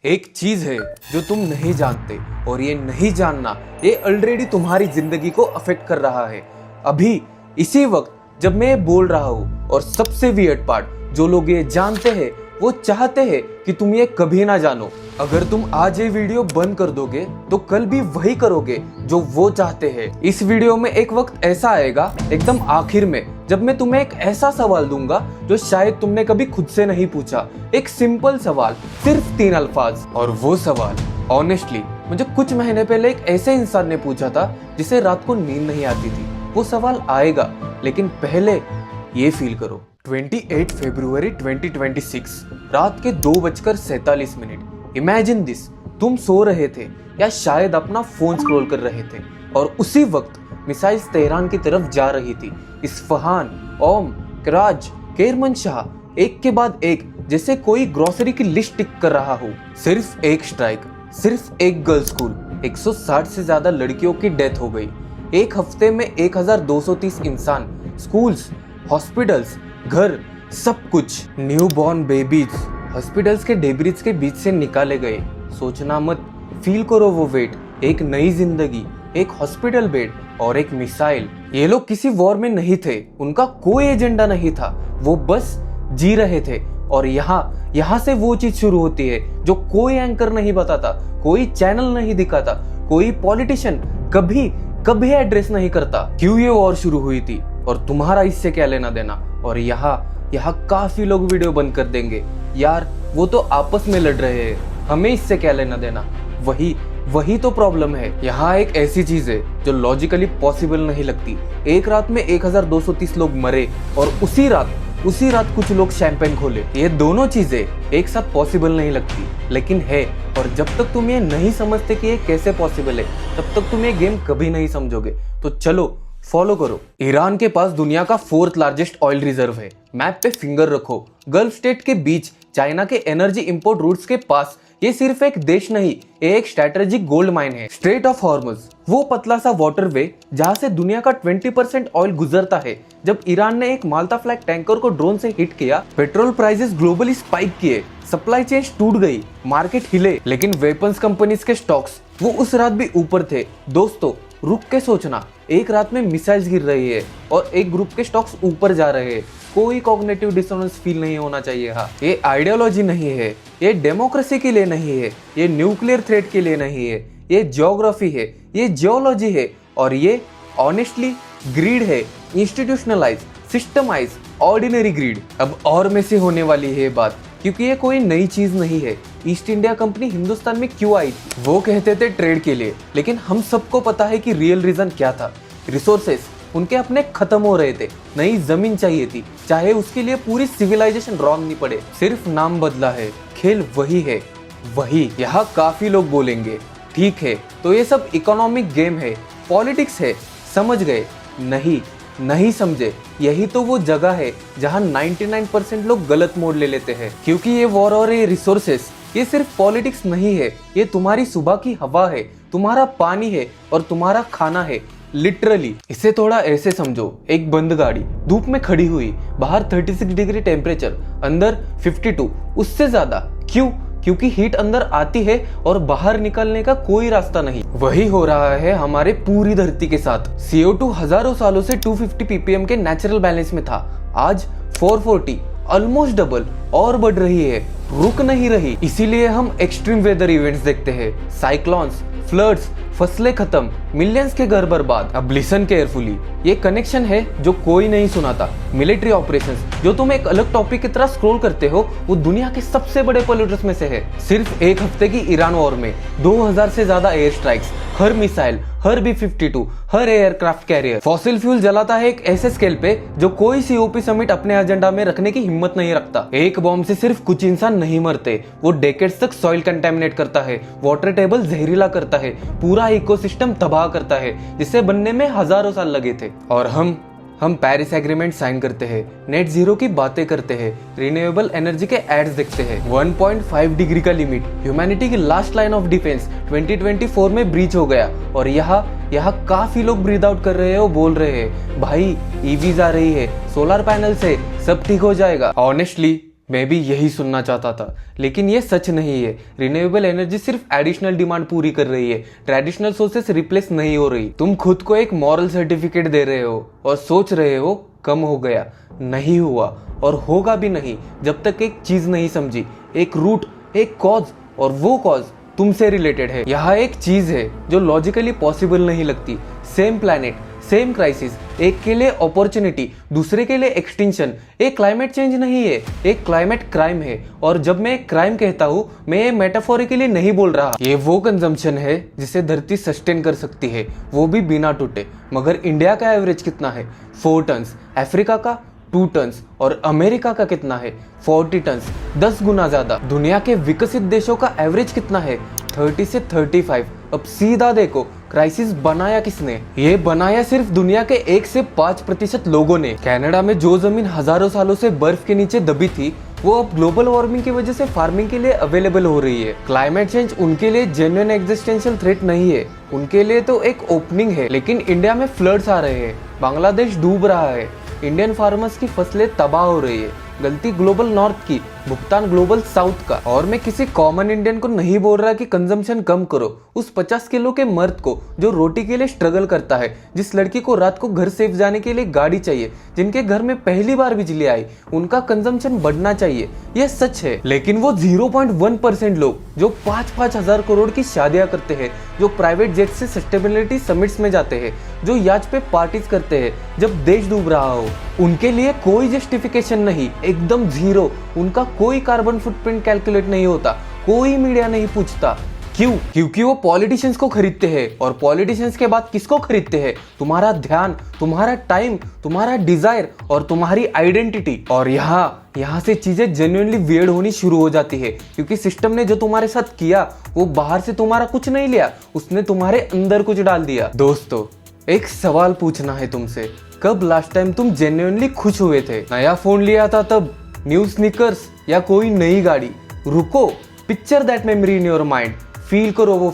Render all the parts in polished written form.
एक चीज है जो तुम नहीं जानते और ये नहीं जानना ये ऑलरेडी तुम्हारी जिंदगी को अफेक्ट कर रहा है। अभी इसी वक्त जब मैं ये बोल रहा हूँ और सबसे वियर्ड पार्ट जो लोग ये जानते हैं वो चाहते हैं कि तुम ये कभी ना जानो। अगर तुम आज ये वीडियो बंद कर दोगे तो कल भी वही करोगे जो वो चाहते हैं। इस वीडियो में एक वक्त ऐसा आएगा एकदम आखिर में जब मैं तुम्हें एक ऐसा सवाल दूंगा जो शायद तुमने कभी खुद से नहीं पूछा। एक सिंपल सवाल, सिर्फ 3 अल्फाज। और वो सवाल ऑनेस्टली मुझे कुछ महीने पहले एक ऐसे इंसान ने पूछा था जिसे रात को नींद नहीं आती थी। वो सवाल आएगा लेकिन पहले ये फील करो। 28 फरवरी 2026 रात के 2:47। इमेजिन दिस, तुम सो रहे थे या शायद अपना फोन स्क्रॉल कर रहे थे और उसी वक्त मिसाइल्स तेहरान की तरफ जा रही थी। इस्फहान, ओम, कराज, केरमनशाह एक के बाद एक जैसे कोई ग्रोसरी की लिस्ट टिक कर रहा हो। सिर्फ एक स्ट्राइक, सिर्फ एक गर्ल्स स्कूल, 160 से ज्यादा लड़कियों की डेथ हो गई। एक हफ्ते में 1230 इंसान, स्कूल्स, हॉस्पिटल्स, घर, सब कुछ। न्यू बॉर्न बेबीज हॉस्पिटल्स के डेब्रिज के बीच से निकाले गए। सोचना मत, फील करो वो वेट। एक नई जिंदगी, एक हॉस्पिटल बेड और एक मिसाइल। ये लोग किसी वॉर में नहीं थे, उनका कोई एजेंडा नहीं था, वो बस जी रहे थे। और यहाँ से वो चीज शुरू होती है जो कोई एंकर नहीं बताता, कोई चैनल नहीं दिखाता, कोई पॉलिटिशियन कभी एड्रेस नहीं करता। क्यों ये वॉर शुरू हुई थी और तुम्हारा इससे क्या लेना देना। और यहाँ काफी लोग वीडियो बंद कर देंगे, यार वो तो आपस में लड़ रहे हैं, हमें इससे क्या लेना देना। वही तो प्रॉब्लम है। यहाँ एक ऐसी चीज है जो लॉजिकली पॉसिबल नहीं लगती। एक रात में 1230 लोग मरे और उसी रात कुछ लोग शैंपेन खोले। ये दोनों चीजें एक साथ पॉसिबल नहीं लगती, लेकिन है। और जब तक तुम ये नहीं समझते कि ये कैसे पॉसिबल है तब तक तुम ये गेम कभी नहीं समझोगे। तो चलो फॉलो करो। ईरान के पास दुनिया का 4th लार्जेस्ट ऑयल रिजर्व है। मैप पे फिंगर रखो, गल्फ स्टेट के बीच, चाइना के एनर्जी इंपोर्ट रूट्स के पास। ये सिर्फ एक देश नहीं, ये एक स्ट्रेटेजिक गोल्ड माइन है। स्ट्रेट ऑफ हॉर्मुज, वो पतला सा वाटरवे जहां से दुनिया का 20% ऑयल गुजरता है। जब ईरान ने एक माल्टा फ्लैग टैंकर को ड्रोन से हिट किया, पेट्रोल प्राइसेस ग्लोबली स्पाइक किए, सप्लाई चेन टूट गई, मार्केट हिले। लेकिन वेपन्स कंपनीज के स्टॉक्स वो उस रात भी ऊपर थे। दोस्तों रुक के सोचना, एक रात में मिसाइल्स गिर रही है और एक ग्रुप के स्टॉक्स ऊपर जा रहे हैं। कोई कॉग्निटिव डिसोनेंस फील नहीं होना चाहिए। हाँ, ये आइडियोलॉजी नहीं है, ये डेमोक्रेसी के लिए नहीं है, ये न्यूक्लियर थ्रेट के लिए नहीं है, ये ज्योग्राफी है, ये जियोलॉजी है और ये ऑनेस्टली ग्रीड है। Institutionalise, systematise, ordinary greed. अब और में से होने वाली है ये बात, क्योंकि ये कोई नई चीज नहीं है। ईस्ट इंडिया कंपनी हिंदुस्तान में क्यों आई थी? वो कहते थे ट्रेड के लिए, लेकिन हम सबको पता है कि रियल रीजन क्या था। रिसोर्सेस उनके अपने खत्म हो रहे थे, नई जमीन चाहिए थी, चाहे उसके लिए पूरी सिविलाइजेशन रॉन्ग पड़े। सिर्फ नाम बदला है, खेल वही है। यहाँ काफी लोग बोलेंगे ठीक है तो ये सब इकोनॉमिक गेम है, पॉलिटिक्स है। समझ गए? नहीं समझे। यही तो वो जगह है जहां 99% लोग गलत मोड़ ले लेते हैं। क्योंकि ये वॉर और ये रिसोर्सेस ये सिर्फ पॉलिटिक्स नहीं है, ये तुम्हारी सुबह की हवा है, तुम्हारा पानी है और तुम्हारा खाना है। लिटरली इसे थोड़ा ऐसे समझो, एक बंद गाड़ी धूप में खड़ी हुई, बाहर 36 डिग्री टेम्परेचर, अंदर 52, उससे ज्यादा। क्यों? क्योंकि हीट अंदर आती है और बाहर निकलने का कोई रास्ता नहीं। वही हो रहा है हमारे पूरी धरती के साथ। CO2 हजारों सालों से 250 ppm के नेचुरल बैलेंस में था, आज 440, ऑलमोस्ट डबल और बढ़ रही है, रुक नहीं रही। इसीलिए हम एक्सट्रीम वेदर इवेंट्स देखते हैं, साइक्लोन्स, फ्लड्स, फसलें खत्म, मिलियंस के घर बर्बाद। अब लिसन केयरफुली, ये कनेक्शन है जो कोई नहीं सुनाता। मिलिट्री ऑपरेशंस जो तुम एक अलग टॉपिक की तरह स्क्रॉल करते हो, वो दुनिया के सबसे बड़े पोल्यूटर्स में से है। सिर्फ एक हफ्ते की ईरान वॉर में 2000 से ज्यादा एयर स्ट्राइक्स, हर मिसाइल, हर B-52, हर एयरक्राफ्ट कैरियर फॉसिल फ्यूल जलाता है एक ऐसे स्केल पे जो कोई COP समिट अपने एजेंडा में रखने की हिम्मत नहीं रखता। एक बॉम्ब से सिर्फ कुछ इंसान नहीं मरते, वो डेकेड्स तक सॉइल कंटेमिनेट करता है, वाटर टेबल जहरीला करता है, पूरा इकोसिस्टम तबाह करता है, जिसे बनने में हजारों साल लगे थे। और हम पेरिस एग्रीमेंट साइन करते हैं, नेट जीरो की बातें करते हैं, रिन्यूएबल एनर्जी के एड्स देखते हैं। 1.5 डिग्री का लिमिट, ह्यूमैनिटी की लास्ट लाइन ऑफ डिफेंस 2024 में ब्रीच हो गया। और यहाँ काफी लोग ब्रीथ आउट कर रहे हैं, वो बोल रहे हैं भाई EVs आ रही है, सोलर पैनल से सब ठीक हो जाएगा। ऑनेस्टली मैं भी यही सुनना चाहता था, लेकिन ये सच नहीं है। रिन्यूएबल एनर्जी सिर्फ एडिशनल डिमांड पूरी कर रही है, ट्रेडिशनल सोर्सेस रिप्लेस नहीं हो रही। तुम खुद को एक मॉरल सर्टिफिकेट दे रहे हो और सोच रहे हो कम हो गया। नहीं हुआ और होगा भी नहीं जब तक एक चीज नहीं समझी, एक रूट, एक कॉज, और वो कॉज तुमसे रिलेटेड है। यहाँ एक चीज है जो लॉजिकली पॉसिबल नहीं लगती। सेम प्लैनेट, सेम क्राइसिस, एक के लिए अपॉर्चुनिटी, दूसरे के लिए एक्सटिंक्शन। एक क्लाइमेट चेंज नहीं है, एक क्लाइमेट क्राइम है। और जब मैं एक क्राइम कहता हूँ, मैं ये मेटाफोरिकली नहीं बोल रहा। ये वो कंजम्पशन है जिसे धरती सस्टेन कर सकती है, वो भी बिना टूटे। मगर इंडिया का एवरेज कितना है? 4 टन्स, अफ्रीका का 2 टन्स, और अमेरिका का कितना है? 40 टन्स, 10 गुना ज्यादा। दुनिया के विकसित देशों का एवरेज कितना है? 30 से 35। अब सीधा देखो, क्राइसिस बनाया किसने? ये बनाया सिर्फ दुनिया के 1 से 5% लोगों ने। कनाडा में जो जमीन हजारों सालों से बर्फ के नीचे दबी थी, वो अब ग्लोबल वार्मिंग की वजह से फार्मिंग के लिए अवेलेबल हो रही है। क्लाइमेट चेंज उनके लिए जेन्युइन एग्जिस्टेंशियल थ्रेट नहीं है, उनके लिए तो एक ओपनिंग है। लेकिन इंडिया में फ्लड्स आ रहे हैं, बांग्लादेश डूब रहा है, इंडियन फार्मर्स की फसलें तबाह हो रही है। गलती ग्लोबल नॉर्थ की, भुगतान ग्लोबल साउथ का। और मैं किसी कॉमन इंडियन को नहीं बोल रहा कि कंजम्पशन कम करो। उस 50 किलो के मर्द को जो रोटी के लिए स्ट्रगल करता है, जिस लड़की को रात को घर सेफ जाने के लिए गाड़ी चाहिए, जिनके घर में पहली बार बिजली आई, उनका कंजम्पशन बढ़ना चाहिए। यह सच है। लेकिन वो 0.1% लोग जो 5-5 हजार करोड़ की शादियां करते हैं, जो प्राइवेट जेट से सस्टेनेबिलिटी समिट्स में जाते हैं, जो याच पे पार्टीज करते हैं जब देश डूब रहा हो, उनके लिए कोई जस्टिफिकेशन नहीं, एकदम जीरो। उनका कोई कार्बन फुटप्रिंट कैलकुलेट नहीं होता, कोई मीडिया नहीं पूछता। क्यों? क्योंकि वो पॉलिटिशियंस को खरीदते हैं, और पॉलिटिशियंस के बाद किसको खरीदते हैं? तुम्हारा ध्यान, तुम्हारा टाइम, तुम्हारा डिजायर और तुम्हारी आइडेंटिटी। और यहाँ से चीजें जेन्युइनली वियर्ड होनी शुरू हो जाती है, क्योंकि सिस्टम ने जो तुम्हारे साथ किया, वो बाहर से तुम्हारा कुछ नहीं लिया, उसने तुम्हारे अंदर कुछ डाल दिया। दोस्तों, एक सवाल पूछना है तुमसे, कब लास्ट टाइम तुम जेन्युइनली खुश हुए थे? नया फोन लिया था तब, न्यू स्नीकर्स, या कोई नई गाड़ी? रुको, picture that memory in your mind, feel करो वो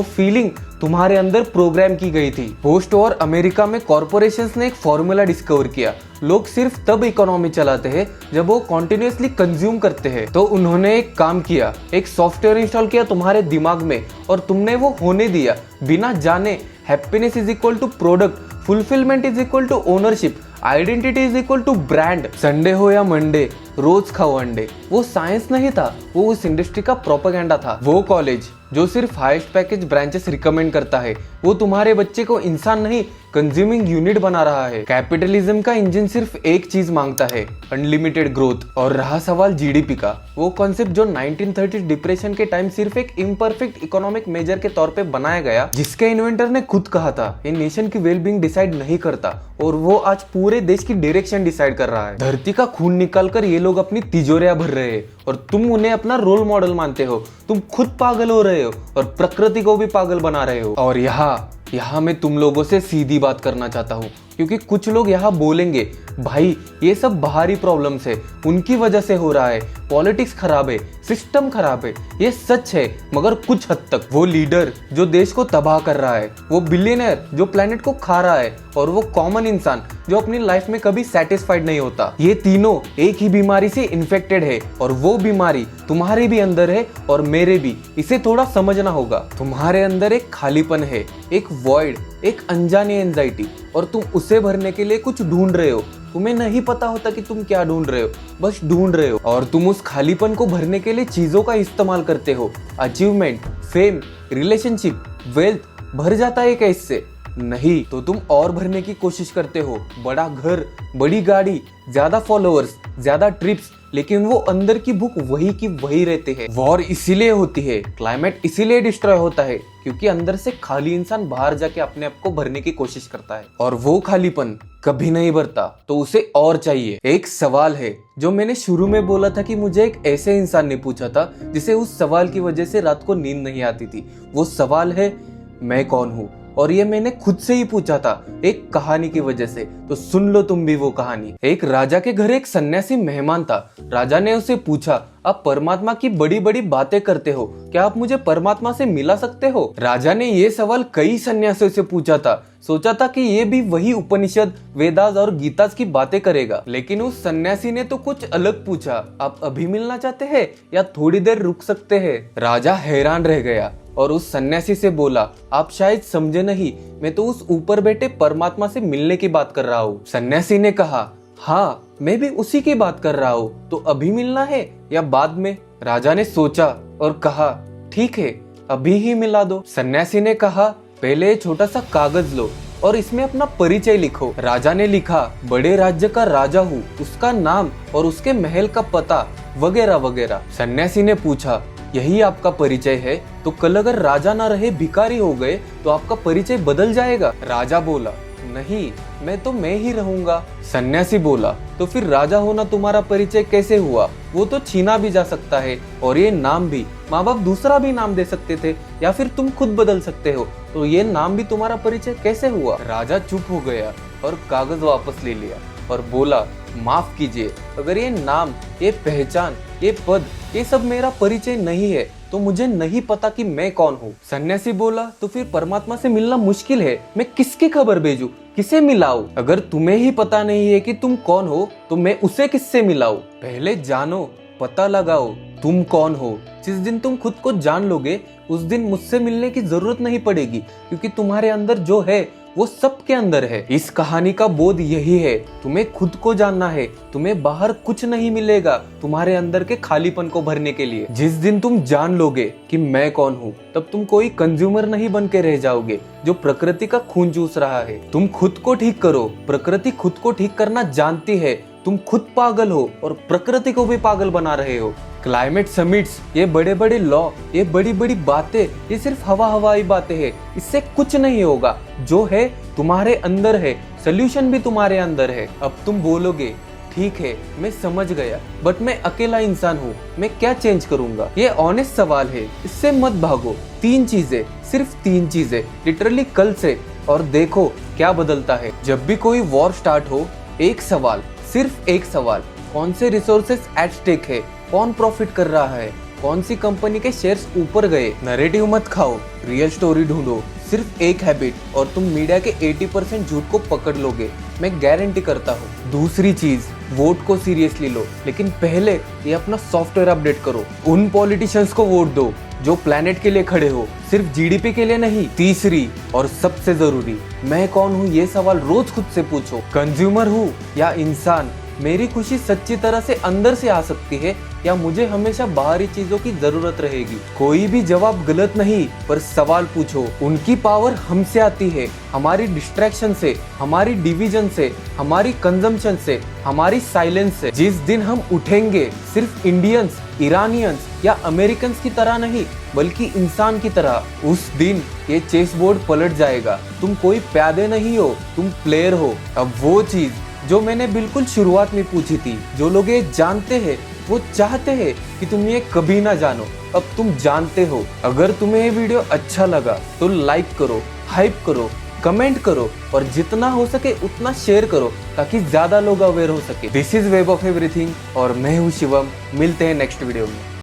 फीलिंग तुम्हारे अंदर प्रोग्राम की गई थी। पोस्ट वॉर अमेरिका में कॉर्पोरेशंस ने एक फॉर्मूला डिस्कवर किया, लोग सिर्फ तब इकोनॉमी चलाते हैं जब वो कॉन्टिन्यूसली कंज्यूम करते हैं। तो उन्होंने एक काम किया, एक सॉफ्टवेयर इंस्टॉल किया तुम्हारे दिमाग में, और तुमने वो होने दिया बिना जाने। Happiness is equal to product, fulfilment is equal to ownership, identity is equal to brand. Sunday हो या मंडे, रोज खाओ अंडे। वो साइंस नहीं था, वो उस इंडस्ट्री का प्रोपेगेंडा था। वो कॉलेज जो सिर्फ हाईएस्ट पैकेज ब्रांचेस रिकमेंड करता है, वो तुम्हारे बच्चे को इंसान नहीं, कंज्यूमिंग यूनिट बना रहा है। कैपिटलिज्म का इंजन सिर्फ एक चीज मांगता है, अनलिमिटेड ग्रोथ। और रहा सवाल जीडीपी का, वो कॉन्सेप्ट जो 1930 डिप्रेशन के टाइम सिर्फ एक इम्परफेक्ट इकोनॉमिक मेजर के तौर पे बनाया गया, जिसके इन्वेंटर ने खुद कहा था ये नेशन की वेलबींग डिसाइड नहीं करता, और वो आज पूरे देश की डायरेक्शन डिसाइड कर रहा है। धरती का खून निकाल कर ये लोग अपनी तिजोरियां भर रहे हैं, और तुम उन्हें अपना रोल मॉडल मानते हो। तुम खुद पागल हो रहे हो और प्रकृति को भी पागल बना रहे हो। और यहाँ मैं तुम लोगों से सीधी बात करना चाहता हूँ, क्योंकि कुछ लोग यहाँ बोलेंगे भाई ये सब बाहरी प्रॉब्लम्स है, उनकी वजह से हो रहा है, पॉलिटिक्स खराब है, सिस्टम खराब है। ये सच है, मगर कुछ हद तक। वो लीडर जो देश को तबाह कर रहा है, वो बिलियनर जो प्लेनेट को खा रहा है, और वो कॉमन इंसान जो अपनी लाइफ में कभी सेटिस्फाइड नहीं होता, ये तीनों एक ही बीमारी से इन्फेक्टेड है। और वो बीमारी तुम्हारे भी अंदर है और मेरे भी। इसे थोड़ा समझना होगा। तुम्हारे अंदर एक खालीपन है, एक वॉइड, एक अनजानी एंजाइटी, और तुम उसे भरने के लिए कुछ ढूंढ रहे हो। तुम्हें नहीं पता होता कि तुम क्या ढूंढ रहे हो, बस ढूंढ रहे हो। और तुम उस खालीपन को भरने के लिए चीजों का इस्तेमाल करते हो। अचीवमेंट, फेम, रिलेशनशिप, वेल्थ भर जाता है क्या इससे? नहीं, तो तुम और भरने की कोशिश करते हो। बड़ा घर, बड़ी गाड़ी, ज्यादा फॉलोअर्स, ज्यादा ट्रिप्स, लेकिन वो अंदर की भूख वही की वही रहते हैं। वॉर इसीलिए होती है, क्लाइमेट इसीलिए डिस्ट्रॉय होता है, क्योंकि अंदर से खाली इंसान बाहर जाके अपने आप को भरने की कोशिश करता है, और वो खालीपन कभी नहीं भरता, तो उसे और चाहिए। एक सवाल है जो मैंने शुरू में बोला था कि मुझे एक ऐसे इंसान ने पूछा था जिसे उस सवाल की वजह से रात को नींद नहीं आती थी। वो सवाल है, मैं कौन हूँ? और ये मैंने खुद से ही पूछा था एक कहानी की वजह से। तो सुन लो तुम भी वो कहानी। एक राजा के घर एक सन्यासी मेहमान था। राजा ने उसे पूछा, आप परमात्मा की बड़ी बड़ी बातें करते हो, क्या आप मुझे परमात्मा से मिला सकते हो? राजा ने ये सवाल कई सन्यासियों से पूछा था। सोचा था कि ये भी वही उपनिषद, वेदास और गीतास की बातें करेगा, लेकिन उस सन्यासी ने तो कुछ अलग पूछा। आप अभी मिलना चाहते हैं या थोड़ी देर रुक सकते हैं? राजा हैरान रह गया और उस सन्यासी से बोला, आप शायद समझे नहीं, मैं तो उस ऊपर बैठे परमात्मा से मिलने की बात कर रहा हूँ। सन्यासी ने कहा, हाँ मैं भी उसी की बात कर रहा हूँ, तो अभी मिलना है या बाद में? राजा ने सोचा और कहा, ठीक है अभी ही मिला दो। सन्यासी ने कहा, पहले छोटा सा कागज लो और इसमें अपना परिचय लिखो। राजा ने लिखा, बड़े राज्य का राजा हूँ, उसका नाम और उसके महल का पता वगैरह वगैरह। सन्यासी ने पूछा, यही आपका परिचय है? तो कल अगर राजा ना रहे, भिखारी हो गए, तो आपका परिचय बदल जाएगा? राजा बोला, नहीं मैं ही रहूंगा। सन्यासी बोला, तो फिर राजा होना तुम्हारा परिचय कैसे हुआ? वो तो छीना भी जा सकता है, और ये नाम भी माँ बाप दूसरा भी नाम दे सकते थे, या फिर तुम खुद बदल सकते हो, तो ये नाम भी तुम्हारा परिचय कैसे हुआ? राजा चुप हो गया और कागज वापस ले लिया और बोला, माफ कीजिए, अगर ये नाम, ये पहचान, ये पद, ये सब मेरा परिचय नहीं है, तो मुझे नहीं पता कि मैं कौन हूँ। सन्यासी बोला, तो फिर परमात्मा से मिलना मुश्किल है, मैं किसकी खबर भेजूं, किसे मिलाऊं? अगर तुम्हें ही पता नहीं है कि तुम कौन हो, तो मैं उसे किससे मिलाऊं? पहले जानो, पता लगाओ तुम कौन हो। जिस दिन तुम खुद को जान लोगे, उस दिन मुझसे मिलने की जरूरत नहीं पड़ेगी, क्योंकि तुम्हारे अंदर जो है वो सबके अंदर है। इस कहानी का बोध यही है, तुम्हें खुद को जानना है, तुम्हें बाहर कुछ नहीं मिलेगा तुम्हारे अंदर के खालीपन को भरने के लिए। जिस दिन तुम जान लोगे कि मैं कौन हूँ, तब तुम कोई कंज्यूमर नहीं बन के रह जाओगे जो प्रकृति का खून चूस रहा है। तुम खुद को ठीक करो, प्रकृति खुद को ठीक करना जानती है। तुम खुद पागल हो और प्रकृति को भी पागल बना रहे हो। क्लाइमेट समिट्स, ये बड़े बड़े लॉ, ये बड़ी बड़ी बातें, ये सिर्फ हवाई बातें हैं, इससे कुछ नहीं होगा। जो है तुम्हारे अंदर है, सोल्यूशन भी तुम्हारे अंदर है। अब तुम बोलोगे, ठीक है मैं समझ गया, बट मैं अकेला इंसान हूँ, मैं क्या चेंज करूंगा? ये ऑनेस्ट सवाल है, इससे मत भागो। 3 चीजें, सिर्फ 3 चीजें, लिटरली कल से, और देखो क्या बदलता है। जब भी कोई वॉर स्टार्ट हो, एक सवाल, सिर्फ एक सवाल, कौन से रिसोर्सेस एट स्टेक है, कौन प्रॉफिट कर रहा है, कौन सी कंपनी के शेयर्स ऊपर गए। नैरेटिव मत खाओ, रियल स्टोरी ढूंढो। सिर्फ एक हैबिट और तुम मीडिया के 80% झूठ को पकड़ लोगे, मैं गारंटी करता हूँ। दूसरी चीज, वोट को सीरियसली लो, लेकिन पहले ये अपना सॉफ्टवेयर अपडेट करो। उन पॉलिटिशियंस को वोट दो जो प्लेनेट के लिए खड़े हो, सिर्फ जीडीपी के लिए नहीं। तीसरी और सबसे जरूरी, मैं कौन हूँ ये सवाल रोज खुद से पूछो। कंज्यूमर हूँ या इंसान? मेरी खुशी सच्ची तरह से अंदर से आ सकती है या मुझे हमेशा बाहरी चीजों की जरूरत रहेगी? कोई भी जवाब गलत नहीं, पर सवाल पूछो। उनकी पावर हमसे आती है, हमारी डिस्ट्रैक्शन से, हमारी डिवीजन से, हमारी कंजम्पशन से, हमारी साइलेंस से। जिस दिन हम उठेंगे, सिर्फ इंडियंस, ईरानियंस या अमेरिकन की तरह नहीं, बल्कि इंसान की तरह, उस दिन ये चेस बोर्ड पलट जाएगा। तुम कोई प्यादे नहीं हो, तुम प्लेयर हो। अब वो चीज जो मैंने बिल्कुल शुरुआत में पूछी थी, जो लोग ये जानते हैं, वो चाहते हैं कि तुम ये कभी ना जानो, अब तुम जानते हो। अगर तुम्हें ये वीडियो अच्छा लगा तो लाइक करो, हाइप करो, कमेंट करो, और जितना हो सके उतना शेयर करो, ताकि ज्यादा लोग अवेयर हो सके। This is web of everything और मैं हूँ शिवम। मिलते हैं नेक्स्ट वीडियो में।